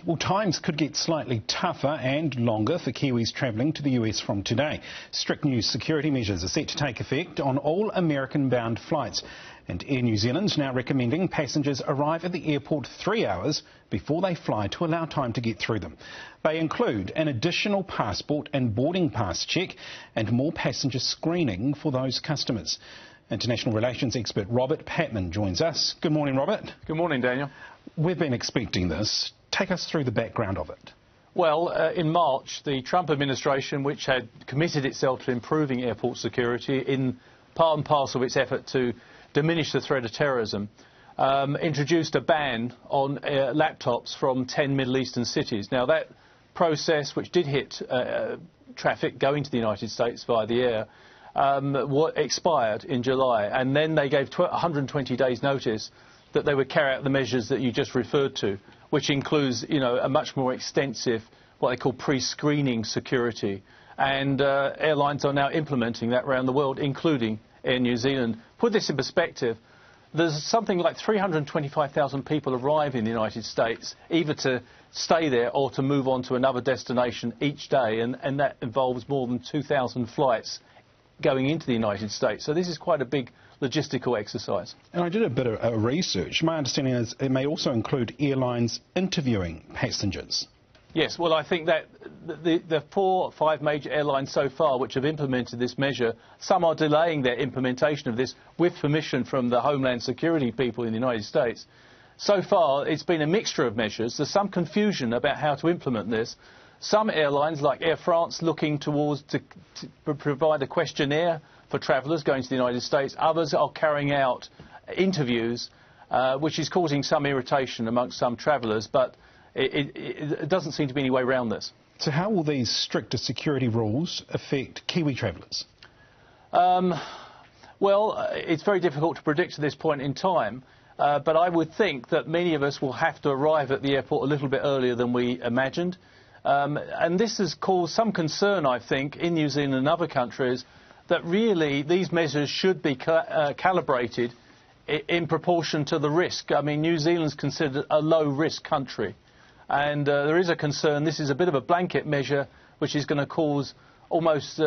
Well, times could get slightly tougher and longer for Kiwis travelling to the US from today. Strict new security measures are set to take effect on all American-bound flights. And Air New Zealand's now recommending passengers arrive at the airport 3 hours before they fly to allow time to get through them. They include an additional passport and boarding pass check and more passenger screening for those customers. International relations expert Robert Patman joins us. Good morning, Robert. Good morning, Daniel. We've been expecting this. Take us through the background of it. Well, in March, the Trump administration, which had committed itself to improving airport security in part and parcel of its effort to diminish the threat of terrorism, introduced a ban on laptops from 10 Middle Eastern cities. Now, that process, which did hit traffic going to the United States via the air, expired in July, and then they gave 120 days' notice that they would carry out the measures that you just referred to, which includes, a much more extensive, what they call pre-screening security. And airlines are now implementing that around the world, including Air New Zealand. Put this in perspective, there's something like 325,000 people arrive in the United States, either to stay there or to move on to another destination each day, and that involves more than 2,000 flights going into the United States. So this is quite a big logistical exercise. And I did a bit of research. My understanding is it may also include airlines interviewing passengers. Yes, well, I think that the 4 or 5 major airlines so far which have implemented this measure, some are delaying their implementation of this with permission from the Homeland Security people in the United States. So far, it's been a mixture of measures. There's some confusion about how to implement this. Some airlines, like Air France, looking towards to provide a questionnaire for travellers going to the United States. Others are carrying out interviews, which is causing some irritation amongst some travellers, but it doesn't seem to be any way around this. So how will these stricter security rules affect Kiwi travellers? Well, it's very difficult to predict at this point in time, but I would think that many of us will have to arrive at the airport a little bit earlier than we imagined. And this has caused some concern, I think, in New Zealand and other countries, that really these measures should be calibrated in proportion to the risk. I mean, New Zealand's considered a low-risk country, and there is a concern this is a bit of a blanket measure which is going to cause almost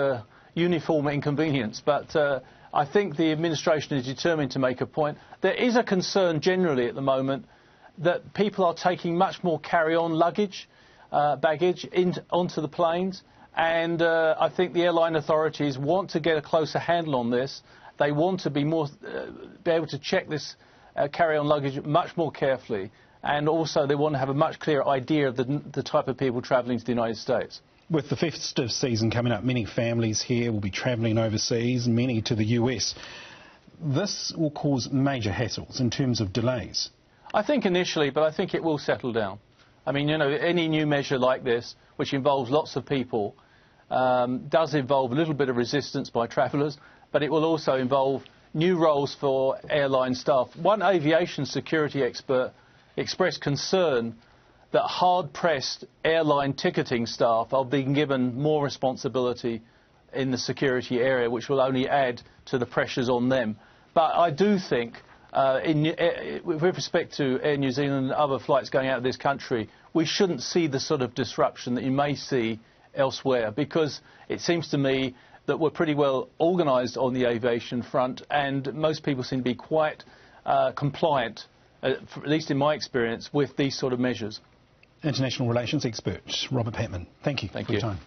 uniform inconvenience. But I think the administration is determined to make a point. There is a concern generally at the moment that people are taking much more carry-on luggage, baggage onto the planes, and I think the airline authorities want to get a closer handle on this. They want to be able to check this carry-on luggage much more carefully, and also they want to have a much clearer idea of the type of people travelling to the United States. With the festive season coming up, many families here will be travelling overseas, many to the US. This will cause major hassles in terms of delays. I think initially, but I think it will settle down. I mean, any new measure like this, which involves lots of people, does involve a little bit of resistance by travellers, but it will also involve new roles for airline staff. One aviation security expert expressed concern that hard-pressed airline ticketing staff are being given more responsibility in the security area, which will only add to the pressures on them. But I do think, with respect to Air New Zealand and other flights going out of this country, we shouldn't see the sort of disruption that you may see elsewhere, because it seems to me that we're pretty well organised on the aviation front, and most people seem to be quite compliant, at least in my experience, with these sort of measures. International relations expert Robert Patman, thank you for your time.